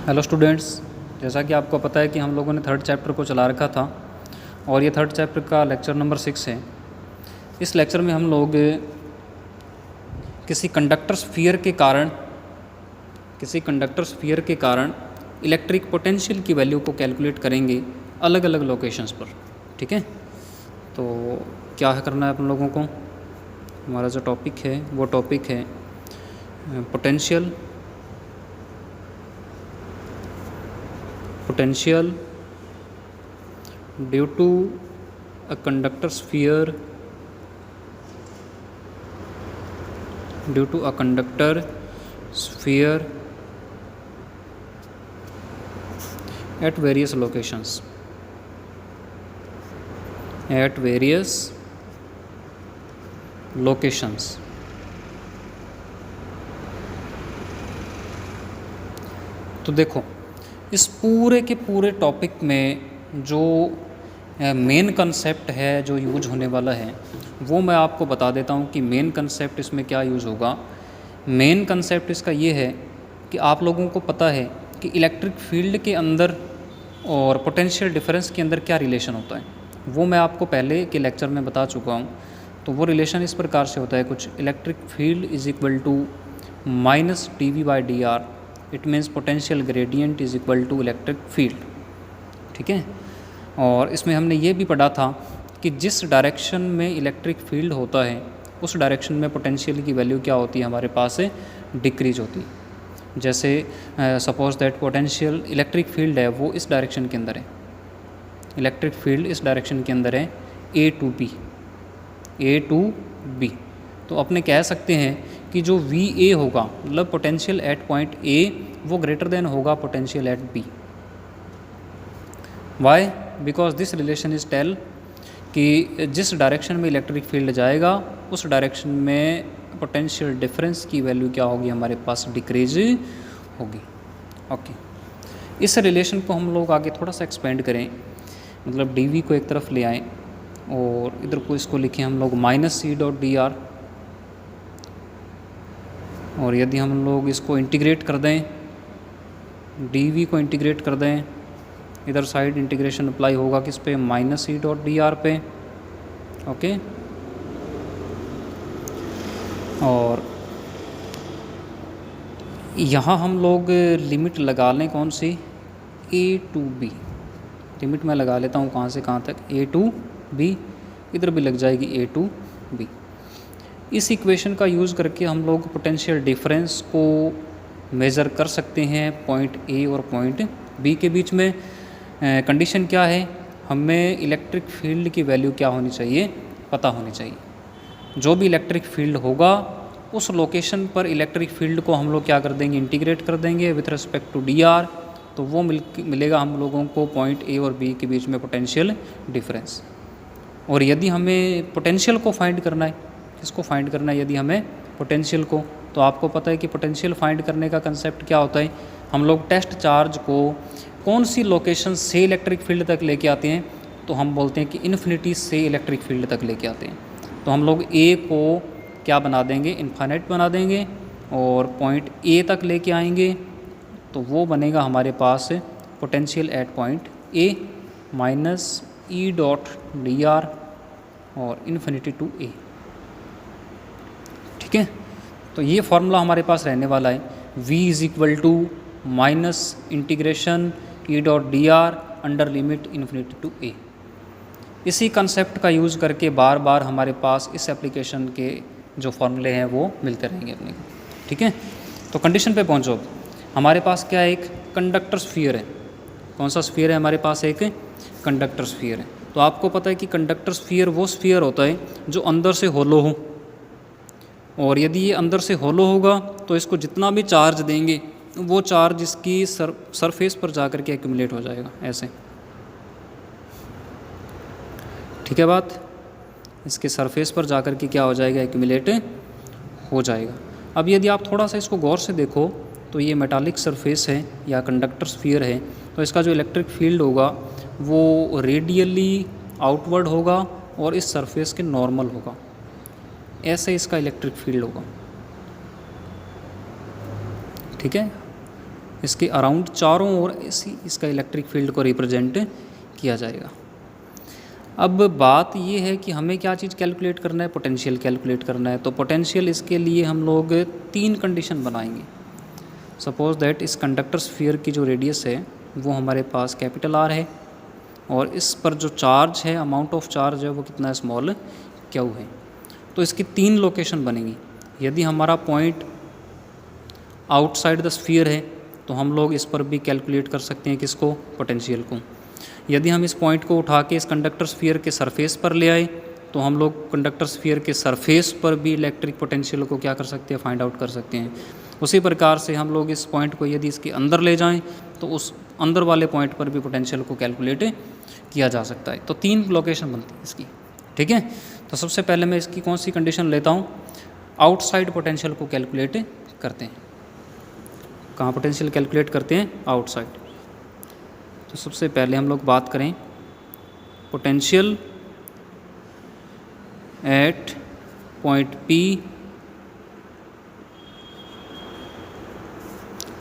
Hello students, जैसा कि आपको पता है कि हम लोगों ने थर्ड चैप्टर को चला रखा था और ये थर्ड चैप्टर का लेक्चर नंबर 6 है। इस लेक्चर में हम लोग किसी कंडक्टर स्फीयर के कारण इलेक्ट्रिक पोटेंशियल की वैल्यू को कैलकुलेट करेंगे अलग अलग लोकेशंस पर। ठीक है, तो क्या करना है अपन लोगों को, हमारा जो टॉपिक है वो टॉपिक है potential due to a conductor sphere at various locations. तो देखो, इस पूरे के पूरे टॉपिक में जो मेन कंसेप्ट है जो यूज होने वाला है वो मैं आपको बता देता हूँ कि मेन कंसेप्ट इसमें क्या यूज़ होगा। मेन कंसेप्ट इसका ये है कि आप लोगों को पता है कि इलेक्ट्रिक फील्ड के अंदर और पोटेंशियल डिफरेंस के अंदर क्या रिलेशन होता है, वो मैं आपको पहले के लेक्चर में बता चुका हूँ। तो वो रिलेशन इस प्रकार से होता है कुछ, electric field is equal to minus dV/dr, it means potential gradient is equal to electric field. ठीक है, और इसमें हमने ये भी पढ़ा था कि जिस डायरेक्शन में इलेक्ट्रिक फील्ड होता है उस डायरेक्शन में पोटेंशियल की वैल्यू क्या होती है, हमारे पास से डिक्रीज होती है। जैसे suppose that potential electric field है वो इस डायरेक्शन के अंदर है, इलेक्ट्रिक फील्ड इस डायरेक्शन के अंदर है A to B। तो अपने कह सकते हैं कि जो VA होगा मतलब पोटेंशियल एट पॉइंट A वो ग्रेटर देन होगा potential at B। Why? Because this relation is tell कि जिस डायरेक्शन में इलेक्ट्रिक फील्ड जाएगा उस डायरेक्शन में पोटेंशियल डिफरेंस की वैल्यू क्या होगी, हमारे पास डिक्रीज होगी। ओके, इस रिलेशन को हम लोग आगे थोड़ा सा एक्सपेंड करें, मतलब dV को एक तरफ ले आएँ और इधर को इसको लिखें हम लोग -C.dr, और यदि हम लोग इसको इंटीग्रेट कर दें, dV को इंटीग्रेट कर दें, इधर साइड इंटीग्रेशन अप्लाई होगा किस पे, -C.dr पे। ओके, और यहाँ हम लोग लिमिट लगा लें कौन सी, A to B। लिमिट मैं लगा लेता हूँ कहाँ से कहाँ तक, A to B, इधर भी लग जाएगी A to B। इस इक्वेशन का यूज़ करके हम लोग पोटेंशियल डिफरेंस को मेज़र कर सकते हैं पॉइंट A और पॉइंट B के बीच में। कंडीशन क्या है, हमें इलेक्ट्रिक फील्ड की वैल्यू क्या होनी चाहिए, पता होनी चाहिए। जो भी इलेक्ट्रिक फील्ड होगा उस लोकेशन पर इलेक्ट्रिक फील्ड को हम लोग क्या कर देंगे, इंटीग्रेट कर देंगे विथ रिस्पेक्ट टू dr, तो वो मिलेगा हम लोगों को पॉइंट A और B के बीच में पोटेंशियल डिफरेंस। और यदि हमें पोटेंशियल को फाइंड करना है, किसको फाइंड करना है, यदि हमें पोटेंशियल को, तो आपको पता है कि पोटेंशियल फाइंड करने का कंसेप्ट क्या होता है, हम लोग टेस्ट चार्ज को कौन सी लोकेशन से इलेक्ट्रिक फील्ड तक लेके आते हैं, तो हम बोलते हैं कि इन्फिनिटी से इलेक्ट्रिक फील्ड तक लेके आते हैं। तो हम लोग A को क्या बना देंगे, इन्फाइनाइट बना देंगे, और पॉइंट A तक लेके आएंगे, तो वो बनेगा हमारे पास potential at point A -E.dr और इन्फिनिटी टू A। ठीक है, तो ये फॉर्मूला हमारे पास रहने वाला है, V is equal to minus integration E.dr under limit infinity to A। इसी कंसेप्ट का यूज़ करके बार बार हमारे पास इस एप्लीकेशन के जो फॉर्मूले हैं वो मिलते रहेंगे अपने को। ठीक है, तो कंडीशन पे पहुंचो, हमारे पास क्या है, एक कंडक्टर स्फीयर है। कौन सा स्फीयर है, हमारे पास एक कंडक्टर स्फीयर है। तो आपको पता है कि कंडक्टर स्फीयर वो स्फीयर होता है जो अंदर से होलो हो, और यदि ये अंदर से होलो होगा तो इसको जितना भी चार्ज देंगे वो चार्ज इसकी सरफेस पर जा कर के एक्यूमुलेट हो जाएगा ऐसे। ठीक है बात, इसके सरफेस पर जा कर के क्या हो जाएगा, एक्यूमुलेट हो जाएगा। अब यदि आप थोड़ा सा इसको गौर से देखो तो ये मेटालिक सरफेस है या कंडक्टर स्फीयर है, तो इसका जो इलेक्ट्रिक फील्ड होगा वो रेडियली आउटवर्ड होगा और इस सरफेस के नॉर्मल होगा, ऐसे इसका इलेक्ट्रिक फील्ड होगा। ठीक है, इसके अराउंड चारों ओर इसका इलेक्ट्रिक फील्ड को रिप्रेजेंट किया जाएगा। अब बात ये है कि हमें क्या चीज़ कैलकुलेट करना है, पोटेंशियल कैलकुलेट करना है। तो पोटेंशियल इसके लिए हम लोग 3 कंडीशन बनाएंगे। सपोज दैट इस कंडक्टर स्फीयर की जो रेडियस है वो हमारे पास कैपिटल आर है और इस पर जो चार्ज है, अमाउंट ऑफ चार्ज है वो कितना स्मॉल क्यू है। तो इसकी 3 लोकेशन बनेंगी। यदि हमारा पॉइंट आउटसाइड द स्फीयर है तो हम लोग इस पर भी कैलकुलेट कर सकते हैं किसको, पोटेंशियल को। यदि हम इस पॉइंट को उठा के इस कंडक्टर स्फीयर के सरफेस पर ले आए तो हम लोग कंडक्टर स्फीयर के सरफेस पर भी इलेक्ट्रिक पोटेंशियल को क्या कर सकते हैं, फाइंड आउट कर सकते हैं। उसी प्रकार से हम लोग इस पॉइंट को यदि इसके अंदर ले जाएं तो उस अंदर वाले पॉइंट पर भी पोटेंशियल को कैलकुलेट किया जा सकता है। तो 3 लोकेशन बनती है इसकी, ठीक है। तो सबसे पहले मैं इसकी कौन सी कंडीशन लेता हूँ, आउटसाइड पोटेंशियल को कैलकुलेट करते हैं। कहाँ पोटेंशियल कैलकुलेट करते हैं, आउटसाइड। तो सबसे पहले हम लोग बात करें potential at point P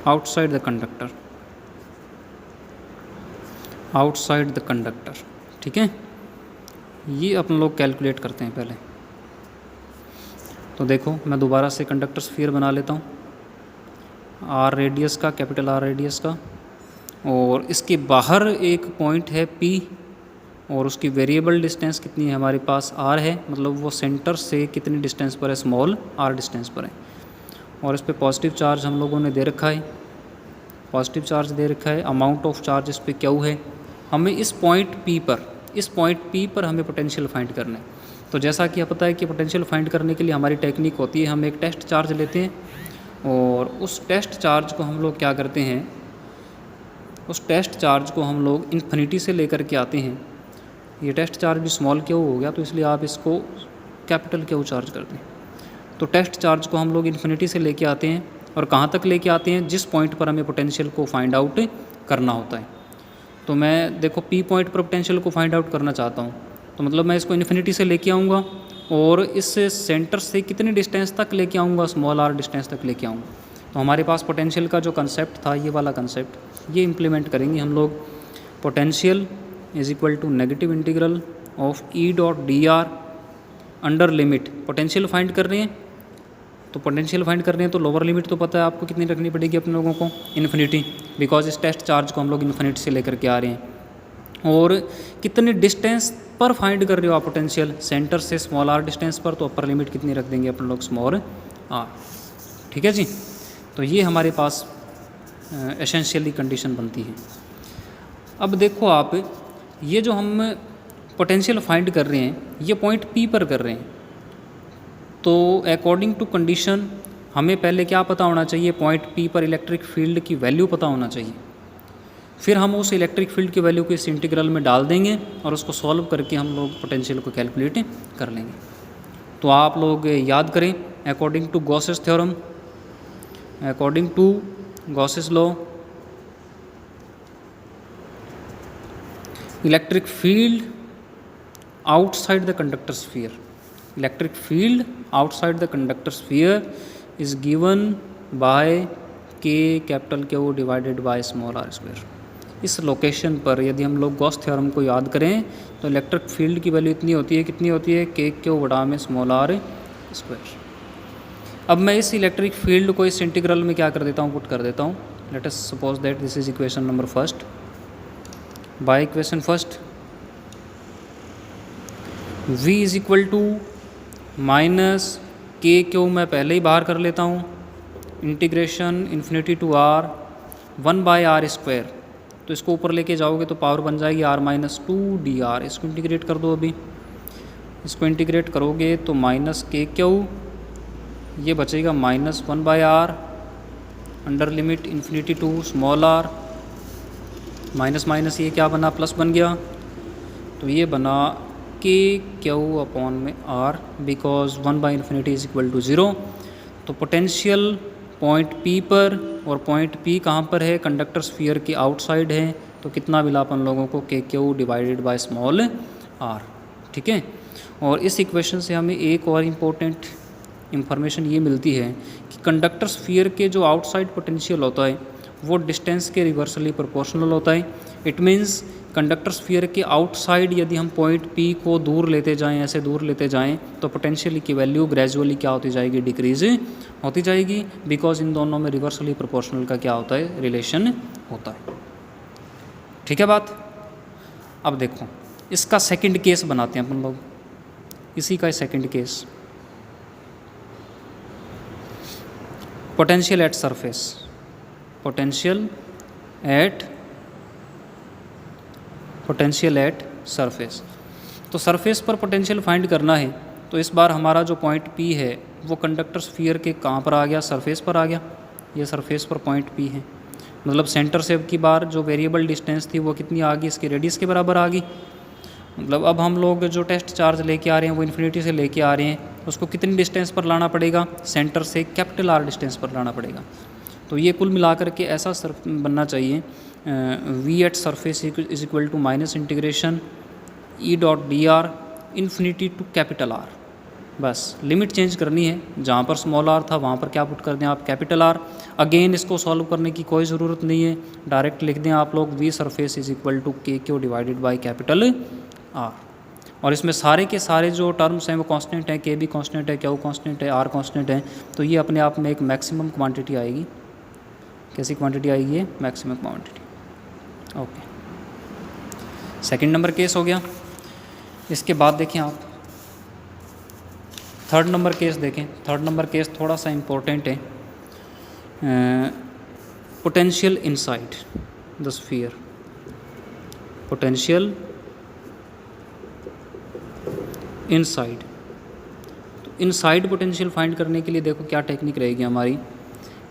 outside the conductor, outside the conductor, ठीक है। ये अपन लोग कैलकुलेट करते हैं पहले। तो देखो मैं दोबारा से कंडक्टर स्फीयर बना लेता हूँ, आर रेडियस का, कैपिटल आर रेडियस का, और इसके बाहर एक पॉइंट है P और उसकी वेरिएबल डिस्टेंस कितनी है हमारे पास, R है, मतलब वो सेंटर से कितनी डिस्टेंस पर है, स्मॉल r डिस्टेंस पर है। और इस पर पॉजिटिव चार्ज हम लोगों ने दे रखा है, पॉजिटिव चार्ज दे रखा है, अमाउंट ऑफ चार्ज इस पर Q है। हमें इस पॉइंट P पर हमें पोटेंशियल फाइंड करना है। तो जैसा कि पता है कि पोटेंशियल फाइंड करने के लिए हमारी टेक्निक होती है, हम एक टेस्ट चार्ज लेते हैं और उस टेस्ट चार्ज को हम लोग क्या करते हैं, उस टेस्ट चार्ज को हम लोग इन्फिनिटी से लेकर के आते हैं। ये टेस्ट चार्ज भी स्मॉल क्यू हो गया तो इसलिए आप इसको कैपिटल क्यू चार्ज कर दें। तो टेस्ट चार्ज को हम लोग इन्फिनिटी से लेके आते हैं और कहाँ तक लेके आते हैं, जिस पॉइंट पर हमें पोटेंशियल को फाइंड आउट करना होता है। तो मैं देखो P पॉइंट पर पोटेंशियल को फाइंड आउट करना चाहता हूँ, तो मतलब मैं इसको इन्फिनिटी से लेके आऊँगा और इस सेंटर से कितनी डिस्टेंस तक लेके आऊँगा, स्मॉल r डिस्टेंस तक लेके आऊँगा। तो हमारे पास पोटेंशियल का जो कंसेप्ट था, ये वाला कंसेप्ट, ये इम्प्लीमेंट करेंगे हम लोग। Potential is equal to negative integral of E dot dr under limit. Potential find कर रहे हैं, तो पोटेंशियल फाइंड कर रहे हैं तो लोअर लिमिट तो पता है आपको कितनी रखनी पड़ेगी अपने लोगों को, इन्फिनिटी, बिकॉज इस टेस्ट चार्ज को हम लोग इन्फिनिटी से लेकर के आ रहे हैं। और कितनी डिस्टेंस पर फाइंड कर रहे हो आप पोटेंशियल, सेंटर से स्मॉल r डिस्टेंस पर, तो अपर लिमिट कितनी रख देंगे अपन लोग, स्मॉल r, ठीक है जी। तो ये हमारे पास एसेंशियली कंडीशन बनती है। अब देखो आप, ये जो हम पोटेंशियल फाइंड कर रहे हैं ये पॉइंट P पर कर रहे हैं, तो अकॉर्डिंग टू कंडीशन हमें पहले क्या पता होना चाहिए, पॉइंट P पर इलेक्ट्रिक फील्ड की वैल्यू पता होना चाहिए। फिर हम उस इलेक्ट्रिक फील्ड की वैल्यू को इस इंटीग्रल में डाल देंगे और उसको सॉल्व करके हम लोग पोटेंशियल को कैलकुलेट कर लेंगे। तो आप लोग याद करें, according to Gauss's theorem, according to Gauss's law, electric field outside the conductor sphere, electric field outside the conductor sphere is given by K capital Q divided by small r square. इस location पर यदि हम लोग Gauss theorem को याद करें तो electric field की वैल्यू इतनी होती है, कितनी होती है, K Q बटा में स्मॉल r स्क्वायर। अब मैं इस इलेक्ट्रिक फील्ड को इस इंटीग्रल में क्या कर देता हूँ, पुट कर देता हूँ। Let us suppose that this is equation number first. By equation first V is equal to minus K Q मैं पहले ही बाहर कर लेता हूँ, integration infinity to r 1 by r square. तो इसको ऊपर लेके जाओगे तो पावर बन जाएगी r माइनस 2dr। इसको इंटीग्रेट कर दो, अभी इसको इंटीग्रेट करोगे तो माइनस K Q, ये बचेगा minus 1 by r under limit infinity to small r, minus minus ये क्या बना, प्लस बन गया। तो ये बना K Q अपॉन में r, because 1 by infinity is equal to 0। तो पोटेंशियल पॉइंट P पर, और पॉइंट P कहाँ पर है, कंडक्टर स्फीयर के आउटसाइड है, तो कितना मिला अपन लोगों को, K Q divided by small r, ठीक है। और इस इक्वेशन से हमें एक और इम्पोर्टेंट इंफॉर्मेशन ये मिलती है कि कंडक्टर स्फीयर के जो आउटसाइड पोटेंशियल होता है वो डिस्टेंस के रिवर्सली प्रोपोर्शनल होता है। इट मीन्स कंडक्टर स्फीयर के आउटसाइड यदि हम पॉइंट P को दूर लेते जाएं, ऐसे दूर लेते जाएं, तो पोटेंशियल की वैल्यू ग्रेजुअली क्या होती जाएगी, डिक्रीज होती जाएगी, बिकॉज इन दोनों में रिवर्सली प्रोपोर्शनल का क्या होता है, रिलेशन होता है। ठीक है बात। अब देखो इसका सेकंड केस बनाते हैं अपन लोग, इसी का second case, potential at surface, potential at surface. तो सरफेस पर पोटेंशियल फाइंड करना है, तो इस बार हमारा जो पॉइंट P है वो कंडक्टर स्फीयर के कहाँ पर आ गया, सरफेस पर आ गया। ये सरफेस पर पॉइंट P है, मतलब सेंटर से अब की बार जो वेरिएबल डिस्टेंस थी वो कितनी आ गई, इसके रेडियस के बराबर आ गई। मतलब अब हम लोग जो टेस्ट चार्ज लेके आ रहे हैं वो इन्फिनिटी से लेके आ रहे हैं, उसको कितनी डिस्टेंस पर लाना पड़ेगा, सेंटर से कैपिटल R डिस्टेंस पर लाना पड़ेगा। तो ये कुल मिलाकर के ऐसा बनना चाहिए, V at surface is equal to minus integration E.dr infinity to capital R। बस लिमिट चेंज करनी है, जहाँ पर स्मॉल r था वहाँ पर क्या पुट कर दें आप, कैपिटल R। अगेन इसको सॉल्व करने की कोई ज़रूरत नहीं है, डायरेक्ट लिख दें आप लोग V सरफेस is equal to KQ divided by capital R। और इसमें सारे के सारे जो टर्म्स हैं वो कांस्टेंट हैं, K भी कांस्टेंट है, Q कांस्टेंट है, R कांस्टेंट है, तो ये अपने आप में एक मैक्सिमम क्वांटिटी आएगी। कैसी क्वांटिटी आएगी ये, maximum quantity. Okay, second number case हो गया। इसके बाद देखें आप थर्ड नंबर केस देखें। थर्ड नंबर केस थोड़ा सा इम्पोर्टेंट है, potential inside the sphere, potential inside. तो इनसाइड पोटेंशियल फाइंड करने के लिए देखो क्या टेक्निक रहेगी हमारी,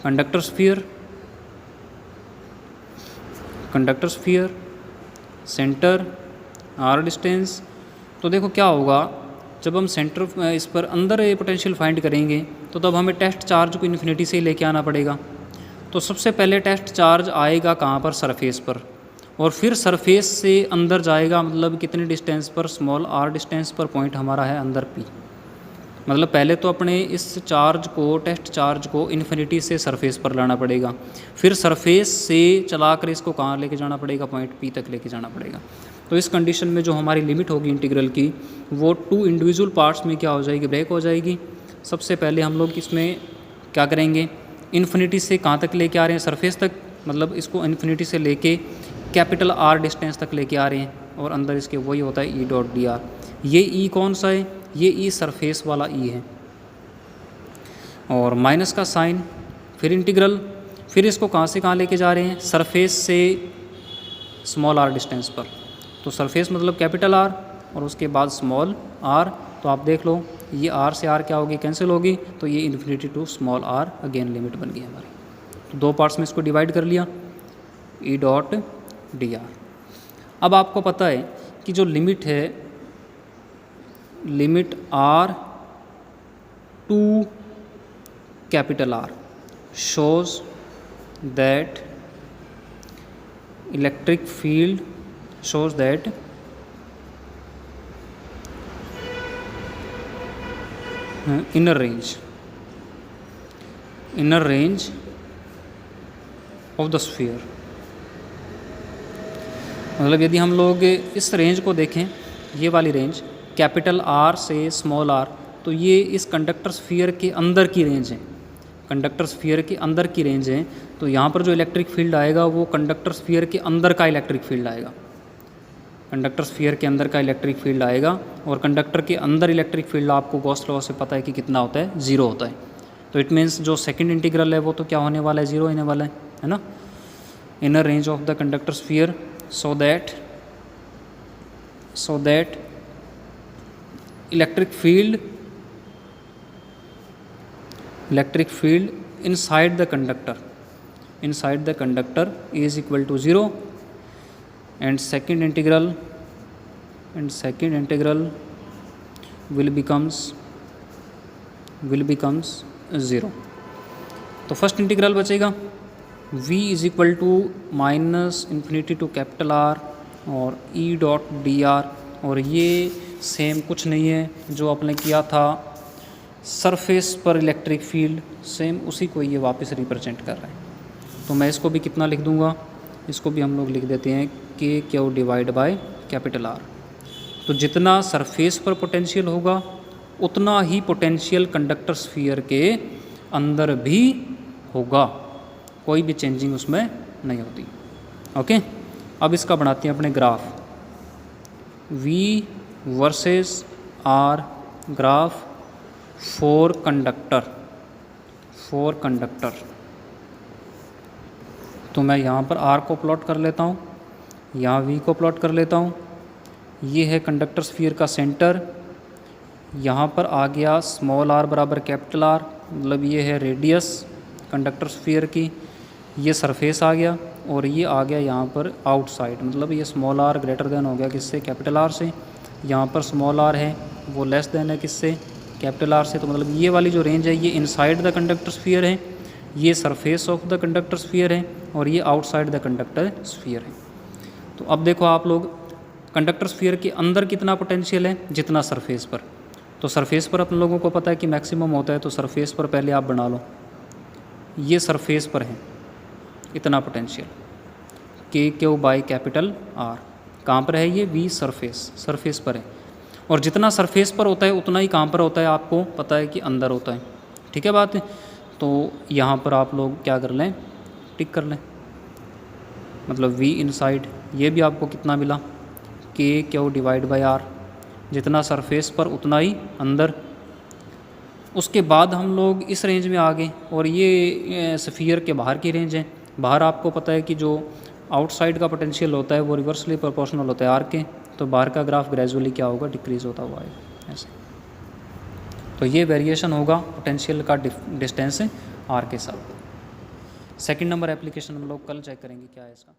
conductor sphere, centre, R distance. तो देखो क्या होगा, जब हम सेंटर इस पर अंदर पोटेंशियल फाइंड करेंगे तो तब हमें टेस्ट चार्ज को इन्फिनिटी से ही लेके आना पड़ेगा। तो सबसे पहले टेस्ट चार्ज आएगा कहाँ पर, सरफेस पर, और फिर सरफेस से अंदर जाएगा, मतलब कितने डिस्टेंस पर, स्मॉल R डिस्टेंस पर पॉइंट हमारा है अंदर P। मतलब पहले तो अपने इस चार्ज को, टेस्ट चार्ज को इन्फिनिटी से सरफेस पर लाना पड़ेगा, फिर सरफेस से चलाकर इसको कहाँ लेके जाना पड़ेगा, पॉइंट P तक लेके जाना पड़ेगा। तो इस कंडीशन में जो हमारी लिमिट होगी इंटीग्रल की, वो टू इंडिविजुअल पार्ट्स में क्या हो जाएगी, ब्रेक हो जाएगी। सबसे पहले हम लोग इसमें क्या करेंगे, इन्फिनिटी से कहाँ तक लेके आ रहे हैं, सरफेस तक, मतलब इसको इन्फिनिटी से लेके कैपिटल R डिस्टेंस तक लेके आ रहे हैं, और अंदर इसके वही होता है E.dr। ये E कौन सा है, ये E सरफेस वाला E है, और माइनस का साइन, फिर इंटीग्रल, फिर इसको कहाँ से कहाँ लेके जा रहे हैं, सरफेस से स्मॉल R डिस्टेंस पर। तो सरफेस मतलब कैपिटल R और उसके बाद स्मॉल r। तो आप देख लो ये R से R क्या होगी, कैंसिल होगी, तो ये infinity to small r again limit बन गई हमारी। तो दो पार्ट्स में इसको डिवाइड कर लिया, E.dr। अब आपको पता है कि जो लिमिट है, limit R to capital R shows that electric field shows that inner range of the sphere। मतलब यदि हम लोग इस रेंज को देखें, ये वाली रेंज कैपिटल R से स्मॉल r, तो ये इस कंडक्टर स्फीयर के अंदर की रेंज है, कंडक्टर स्फीयर के अंदर की रेंज है। तो यहाँ पर जो इलेक्ट्रिक फील्ड आएगा वो कंडक्टर स्फीयर के अंदर का इलेक्ट्रिक फील्ड आएगा, कंडक्टर स्फीयर के अंदर का इलेक्ट्रिक फील्ड आएगा। और कंडक्टर के अंदर इलेक्ट्रिक फील्ड आपको गॉस लॉ से पता है कि कितना होता है, ज़ीरो होता है। तो इट मीन्स जो सेकंड इंटीग्रल है वो तो क्या होने वाला है, ज़ीरो होने वाला है ना। Inner range of the conductor sphere so that electric field inside the conductor is equal to 0, and second integral will becomes 0। तो फर्स्ट इंटीग्रल बचेगा v is equal to minus infinity to capital R और E.dr, और ये same कुछ नहीं है जो आपने किया था सरफेस पर इलेक्ट्रिक फील्ड, सेम उसी को ये वापस रिप्रेजेंट कर रहा है। तो मैं इसको भी कितना लिख दूंगा, इसको भी हम लोग लिख देते हैं के Q divide by capital R. तो जितना सरफेस पर पोटेंशियल होगा उतना ही पोटेंशियल कंडक्टर स्फीयर के अंदर भी होगा, कोई भी चेंजिंग उसमें नहीं होती। ओके, अब इसका बनाते हैं अपने graph, V versus R graph for conductor. तो मैं यहाँ पर R को प्लॉट कर लेता हूँ, यहाँ V को प्लॉट कर लेता हूँ। ये है कंडक्टर स्फीयर का सेंटर, यहाँ पर आ गया स्मॉल r बराबर कैपिटल R, मतलब ये है रेडियस कंडक्टर स्फीयर की, ये सरफेस आ गया, और ये आ गया यहाँ पर आउटसाइड, मतलब ये स्मॉल r ग्रेटर देन हो गया किससे, कैपिटल R से। यहाँ पर स्मॉल r है वो लेस देन है किससे, कैपिटल R से। तो मतलब ये वाली जो रेंज है ये इनसाइड द कंडक्टर स्फीयर है, ये surface of the conductor sphere है, और ये आउटसाइड द कंडक्टर स्फीयर है। तो अब देखो आप लोग, कंडक्टर स्फीयर के अंदर कितना पोटेंशियल है, जितना सरफेस पर। तो सरफेस पर अपन लोगों को पता है कि मैक्सिमम होता है, तो सरफेस पर पहले आप बना लो, ये सरफेस पर है इतना पोटेंशियल, के क्यू बाई कैपिटल आर। कहाँ पर है ये, वी सरफेस पर है। और जितना सरफेस पर होता है उतना ही कहाँ पर होता है, आपको पता है कि अंदर होता है। ठीक है बात है। तो यहाँ पर आप लोग क्या कर लें, टिक कर लें, मतलब वी इनसाइड, ये भी आपको कितना मिला, के क्यू डिवाइड बाई आर, जितना सरफेस पर उतना ही अंदर। उसके बाद हम लोग इस रेंज में आ गए, और ये स्फीयर के बाहर की रेंज है। बाहर आपको पता है कि जो आउटसाइड का पोटेंशियल होता है वो रिवर्सली प्रोपोर्शनल होता है आर के, तो बाहर का ग्राफ ग्रेजुअली क्या होगा, डिक्रीज होता हुआ है ऐसे। तो ये वेरिएशन होगा पोटेंशियल का डिस्टेंस आर के साथ। सेकंड नंबर एप्लीकेशन हम लोग कल चेक करेंगे क्या है इसका।